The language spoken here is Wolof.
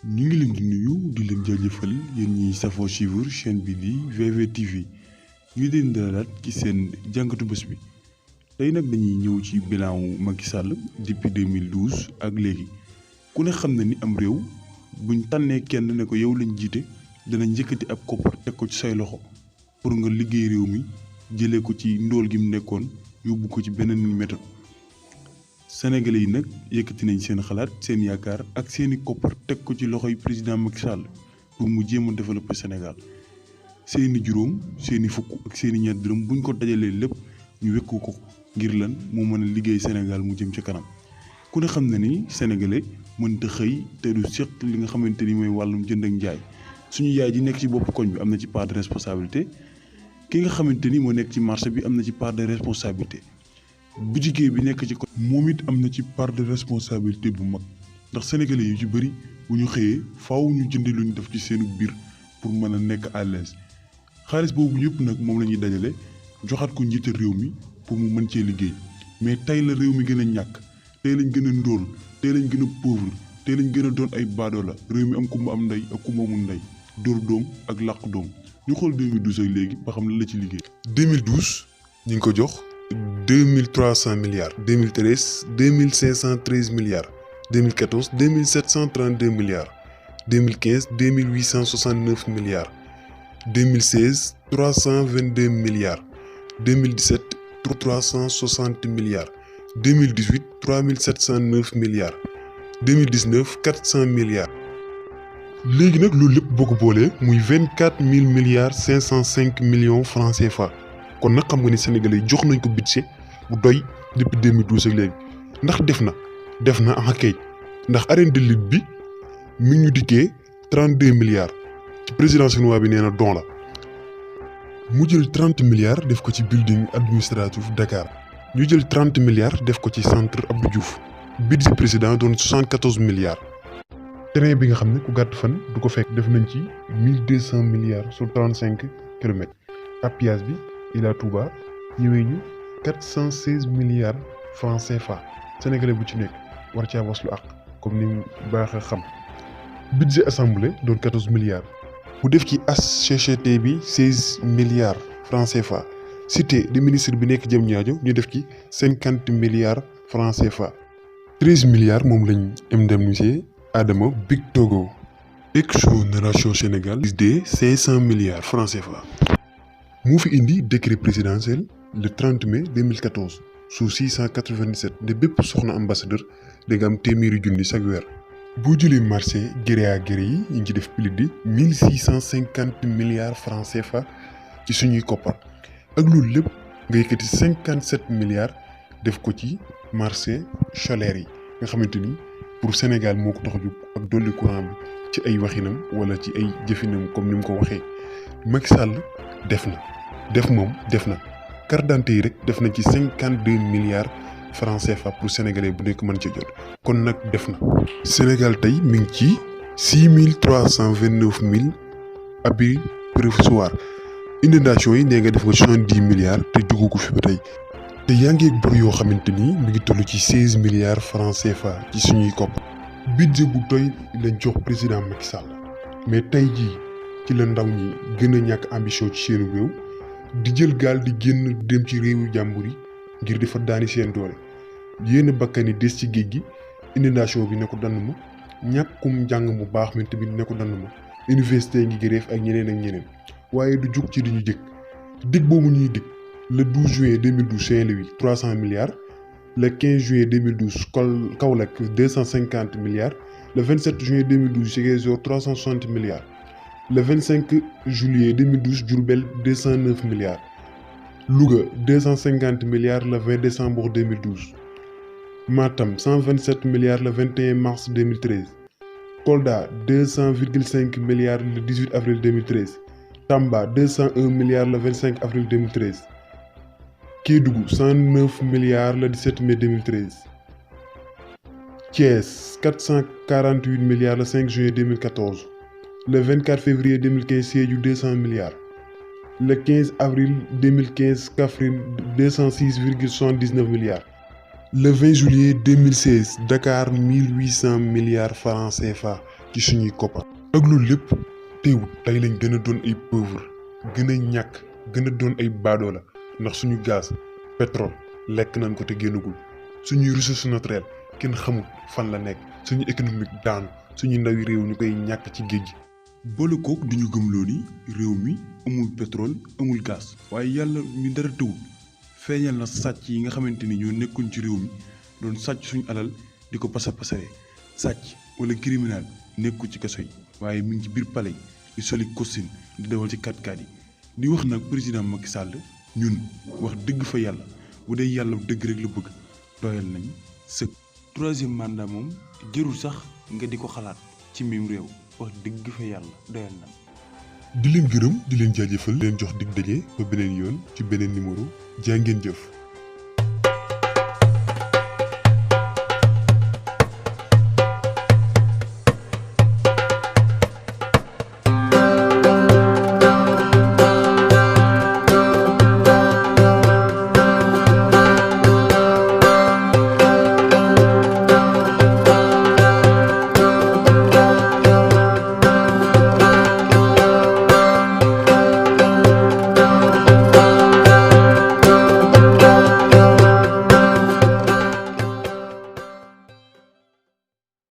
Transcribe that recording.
ñu ngi leen di nuyu di leen jaajëfal yéen ñiy safoo suivre chaîne bi di VVTV ñu leen dalalaat ci seen jàngatu bés bi tey nag dañuy ñëw ci bilan wu Macky Sall depuis 2012 ak léegi ku ne xam na ni am réew buñ tànnee kenn ne ko yow lañ jiite dana njëkkati ab koppar teg ko ci say loxo pour nga liggéey réew mi jëlee ko ci ndóol gi mu nekkoon yóbbu ko ci beneen méthode. Sénégalais yi nag yëkkati nañ seen xalaat seen yaakaar ak seeni koppar teg ko ci loxoy président Macky Sall pour mu jéem a développer Sénégal seeni juróom seeni fukk ak seeni ñaar dërëm buñ ko dajalee lépp ñu wekku ko ngir lan moo mën a liggéey Sénégal mu jëm ca kanam ku ne xam na ni sénégalais mënta xëy te du seq li nga xamante ni mooy wàllum jënd ak njaay suñu yaay ji nekk ci bopp koñ bi am na ci part de responsabilité ki nga xamante ni moo nekk ci marché bi am na ci part de responsabilité. bu jigéen bi nekk ci ko moom it am na ci part de responsabilité bu mag ndax sénégalais yu ci bëri bu ñu xëyee faaw ñu jënd lu ñu def ci seenu biir pour mën a nekk à l'aise xaalis boobu yëpp nag moom la ñuy dajale joxaat ko njiital réew mi pour mu mën cee liggéey mais tey la réew mi gën a ñàkk tey lañ gën a ndóol tey lañ gën a pauvre tey lañ gën a doon ay baadoola réew mi am ku mu am ndey ak ku mu amul ndey dóor doom ak làq doom ñu xool 2012 ak léegi ba xam lan la ci liggéey. 2012 ñu ngi ko jox 2300 milliards 2013 2513 milliards 2014 2732 milliards 2015 2869 milliards 2016 322 milliards 2017 360 milliards 2018 3709 milliards 2019 400 milliards. léegi nag loolu lépp boo ko boolee muy 24000 milliards 505 millions francs CFA. kon nag xam nga ni Sénégalais yi jox nañ ko budget bu doy depuis 2012 ak léegi ndax def na en kay ndax arène de lutte bi mi ñu dikkee 32 milliards ci président chinois bi nee na don la mu jël 30 milliards def ko ci building administratif Dakar ñu jël 30 milliards def ko ci centre Abdou Diouf budget président doon 74 milliards. terrain bi nga xam ne ku gàtt fan du ko fekk def nañ ci 1200 milliards sur 35 kilomètres appuyage bi. Ila Touba ñëwee ñu 416 milliards francs CFA sénégalais bu ci nekk war caa waslu àq comme ni mu baax a xam. budget assemblée doon 14 milliards mu def ci HCCT bi 16 milliards francs CFA cité de ministre bi nekk Diamniadio ñu def ci 50 milliards francs CFA 13 milliards moom lañ indemnisé Adama Big Togo. exonération Sénégal de 500 milliards francs CFA. mu fi indi décret présidentiel le 30 mai 2014 sous 697 ne bépp soxna ambassadeur da nga am téeméeri junni chaque weer. boo jëlee marché gré à gré yi ñu ngi ci def plus de 1650 milliards francs CFA ci suñuy koppar ak loolu lépp nga yëkkati 57 milliards def ko ci marché solaire yi nga xamante ni pour Sénégal moo ko tax a jóg ak dolli courant bi ci ay waxinam wala ci ay jëfinam comme ni mu ko waxee Macky Sall def na carte d'identité yi rek def na ci 52 milliards francs CFA pour sénégalais bu nekk mën ci jot kon nag def na. Sénégal tey mi ngi ci 629000 abris provisoires inondation yi nee nga def nga 70 milliards te jugu ko fi ba tey te yaa ngi bor yoo xamante ni mi ngi toll ci 16 milliards francs CFA ci suñuy kopp. budget bu doy lañ jox président Macky Sall mais tey jii ci la ndaw ñi gën a ñàkk ambition ci seen réew. di jël gaal di génn dem ci réewu jàmbur yi ngir di fa daani seen doole yéen bakkan yi des ci géej gi inondation bi ne ko dann ma ñàkkum njàng mu baax mi tamit ne ko dann ma université ngi grève ak ñeneen waaye du jug ci di ñu jëkk dig boobu ñuy dig le 12 juin 2012 Saint-Louis 300 milliards le 15 juillet 2012 Kaolack 250 milliards le 27 juin 2012 Ziguinchor 360 milliards le 25 juillet 2012 Diourbel 209 milliards Louga 250 milliards le 20 décembre 2012 Matam 127 milliards le 21 mars 2013 Kolda 200,5 milliards le 18 avril 2013 Tamba 201 milliards le 25 avril 2013 Kédougou 109 milliards le 17 mai 2013 Thiès 448 milliards le 5 juillet 2014 le 24 février 2015 Sédhiou 200 milliards le 15 avril 2015 Kaffrine 206,79 milliards le 20 juillet 2016 Dakar 1800 milliards francs CFA ci suñuy koppar. ak loolu lépp teewut tey lañ gën a doon ay pauvre gën a ñàkk gën a doon ay baadoola ndax suñu gaz pétrole lekk nañ ko te génnagul suñuy ressources naturelles kenn xamul fan la nekk suñu économique daanu suñu ndawi réew ñu koy ñàkk ci géej gi. boole kook duñu gëmloo ni réew mi amul pétrole amul gaz waaye yàlla mi dara tëwul feeñal na sàcc yi nga xamante ni ñoo nekkoon ci réew mi doon sàcc suñu alal di ko pasaree sàcc wala criminel nekku ci kaso yi waaye mi ngi ci biir palais di soli costume di dawal ci 4x4 yi di wax nag président Macky Sall ñun wax dëgg fa yàlla bu dee yàlla dëgg rek la bëgg doyal nañ sëkk. troisième mandat moom jërul sax nga di ko xalaat ci mim réew wax dëgg fa yàlla doyal na. di leen gërëm di leen jaajëfal leen jox dig daje ba beneen yoon ci beneen numéro jaa ngeen jëf.